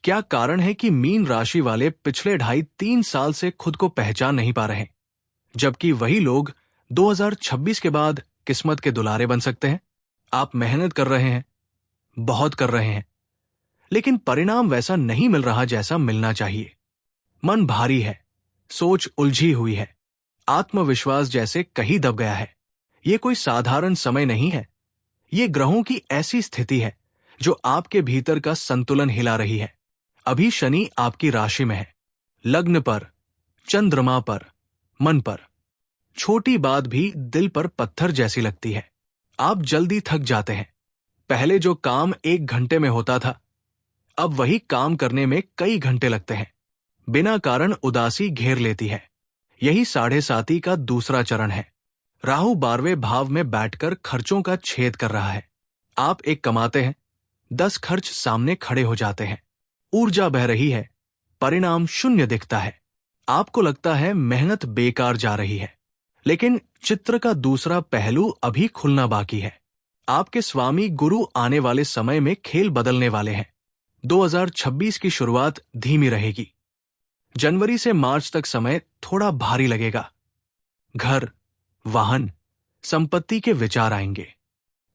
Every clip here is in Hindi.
क्या कारण है कि मीन राशि वाले पिछले 2.5-3 साल से खुद को पहचान नहीं पा रहे, जबकि वही लोग 2026 के बाद किस्मत के दुलारे बन सकते हैं? आप मेहनत कर रहे हैं, बहुत कर रहे हैं, लेकिन परिणाम वैसा नहीं मिल रहा जैसा मिलना चाहिए। मन भारी है, सोच उलझी हुई है, आत्मविश्वास जैसे कहीं दब गया है। ये कोई साधारण समय नहीं है। ये ग्रहों की ऐसी स्थिति है जो आपके भीतर का संतुलन हिला रही है। अभी शनि आपकी राशि में है, लग्न पर, चंद्रमा पर, मन पर। छोटी बात भी दिल पर पत्थर जैसी लगती है। आप जल्दी थक जाते हैं। पहले जो काम 1 घंटे में होता था, अब वही काम करने में कई घंटे लगते हैं। बिना कारण उदासी घेर लेती है। यही 7.5 का दूसरा चरण है। राहु 12वें भाव में बैठकर खर्चों का छेद कर रहा है। आप 1 कमाते हैं, 10 खर्च सामने खड़े हो जाते हैं। ऊर्जा बह रही है, परिणाम शून्य दिखता है। आपको लगता है मेहनत बेकार जा रही है, लेकिन चित्र का दूसरा पहलू अभी खुलना बाकी है। आपके स्वामी गुरु आने वाले समय में खेल बदलने वाले हैं। 2026 की शुरुआत धीमी रहेगी। जनवरी से मार्च तक समय थोड़ा भारी लगेगा। घर, वाहन, संपत्ति के विचार आएंगे।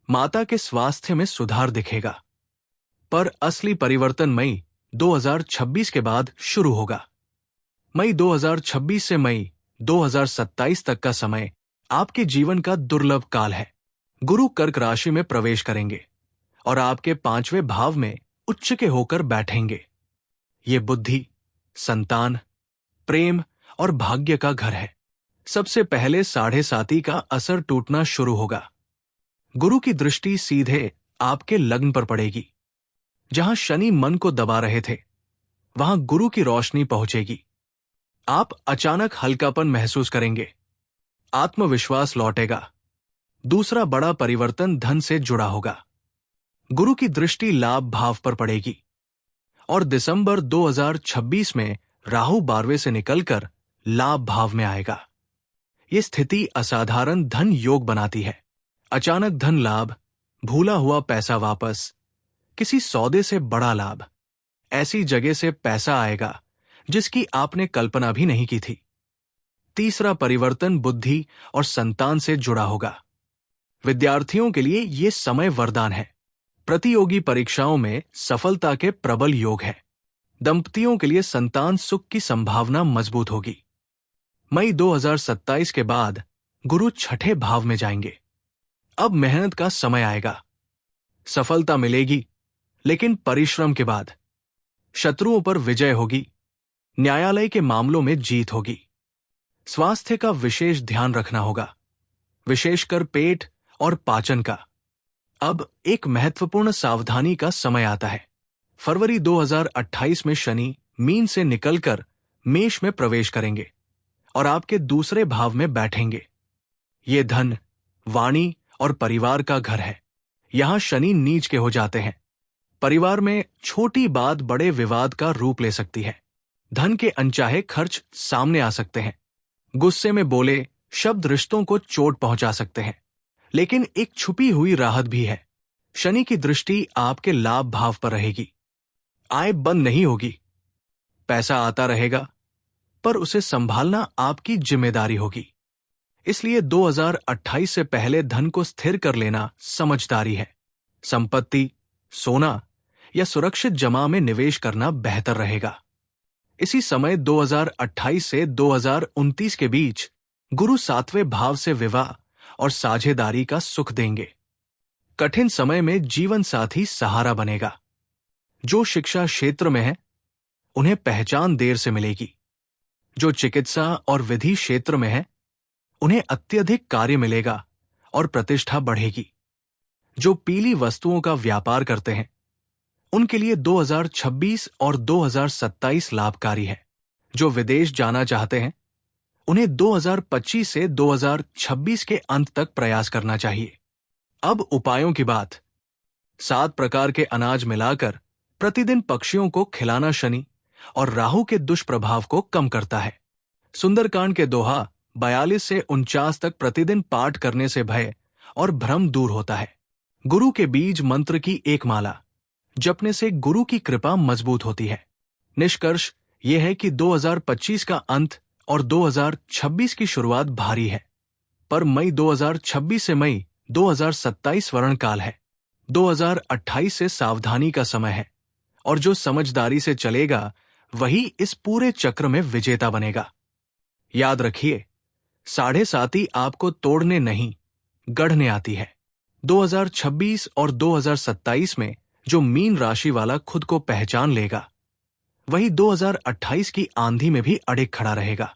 माता के स्वास्थ्य में सुधार दिखेगा। पर असली परिवर्तन मई 2026 के बाद शुरू होगा। मई 2026 से मई 2027 तक का समय आपके जीवन का दुर्लभ काल है। गुरु कर्क राशि में प्रवेश करेंगे और आपके 5वें भाव में उच्च के होकर बैठेंगे। ये बुद्धि, संतान, प्रेम और भाग्य का घर है। सबसे पहले 7.5 का असर टूटना शुरू होगा। गुरु की दृष्टि सीधे आपके लग्न पर पड़ेगी। जहां शनि मन को दबा रहे थे, वहां गुरु की रोशनी पहुंचेगी। आप अचानक हल्कापन महसूस करेंगे। आत्मविश्वास लौटेगा। दूसरा बड़ा परिवर्तन धन से जुड़ा होगा। गुरु की दृष्टि लाभ भाव पर पड़ेगी और दिसंबर 2026 में राहु 12वें से निकलकर लाभ भाव में आएगा। ये स्थिति असाधारण धन योग बनाती है। अचानक धन लाभ, भूला हुआ पैसा वापस, किसी सौदे से बड़ा लाभ। ऐसी जगह से पैसा आएगा जिसकी आपने कल्पना भी नहीं की थी। तीसरा परिवर्तन बुद्धि और संतान से जुड़ा होगा। विद्यार्थियों के लिए ये समय वरदान है। प्रतियोगी परीक्षाओं में सफलता के प्रबल योग है। दंपतियों के लिए संतान सुख की संभावना मजबूत होगी। मई 2027 के बाद गुरु 6ठे भाव में जाएंगे। अब मेहनत का समय आएगा। सफलता मिलेगी, लेकिन परिश्रम के बाद। शत्रुओं पर विजय होगी। न्यायालय के मामलों में जीत होगी। स्वास्थ्य का विशेष ध्यान रखना होगा, विशेषकर पेट और पाचन का। अब एक महत्वपूर्ण सावधानी का समय आता है। फरवरी 2028 में शनि मीन से निकलकर मेष में प्रवेश करेंगे और आपके दूसरे भाव में बैठेंगे। ये धन, वाणी और परिवार का घर है। यहां शनि नीच के हो जाते हैं। परिवार में छोटी बात बड़े विवाद का रूप ले सकती है। धन के अनचाहे खर्च सामने आ सकते हैं। गुस्से में बोले शब्द रिश्तों को चोट पहुंचा सकते हैं। लेकिन एक छुपी हुई राहत भी है। शनि की दृष्टि आपके लाभ भाव पर रहेगी। आय बंद नहीं होगी। पैसा आता रहेगा, पर उसे संभालना आपकी जिम्मेदारी होगी। इसलिए 2028 से पहले धन को स्थिर कर लेना समझदारी है। संपत्ति, सोना या सुरक्षित जमा में निवेश करना बेहतर रहेगा। इसी समय 2028 से 2029 के बीच गुरु 7वें भाव से विवाह और साझेदारी का सुख देंगे। कठिन समय में जीवन साथी सहारा बनेगा। जो शिक्षा क्षेत्र में है, उन्हें पहचान देर से मिलेगी। जो चिकित्सा और विधि क्षेत्र में है, उन्हें अत्यधिक कार्य मिलेगा और प्रतिष्ठा बढ़ेगी। जो पीली वस्तुओं का व्यापार करते हैं, उनके लिए 2026 और 2027 लाभकारी है। जो विदेश जाना चाहते हैं, उन्हें 2025 से 2026 के अंत तक प्रयास करना चाहिए। अब उपायों की बात। 7 प्रकार के अनाज मिलाकर प्रतिदिन पक्षियों को खिलाना शनि और राहु के दुष्प्रभाव को कम करता है। सुंदरकांड के दोहा 42 से 49 तक प्रतिदिन पाठ करने से भय और भ्रम दूर होता है। गुरु के बीज मंत्र की एक माला, जपने से गुरु की कृपा मजबूत होती है। निष्कर्ष यह है कि 2025 का अंत और 2026 की शुरुआत भारी है, पर मई 2026 से मई 2027 वर्ण काल है। 2028 से सावधानी का समय है, और जो समझदारी से चलेगा वही इस पूरे चक्र में विजेता बनेगा। याद रखिए, 7.5 आपको तोड़ने नहीं, गढ़ने आती है। 2026 और 2027 में जो मीन राशि वाला खुद को पहचान लेगा, वही 2028 की आंधी में भी अड़िग खड़ा रहेगा।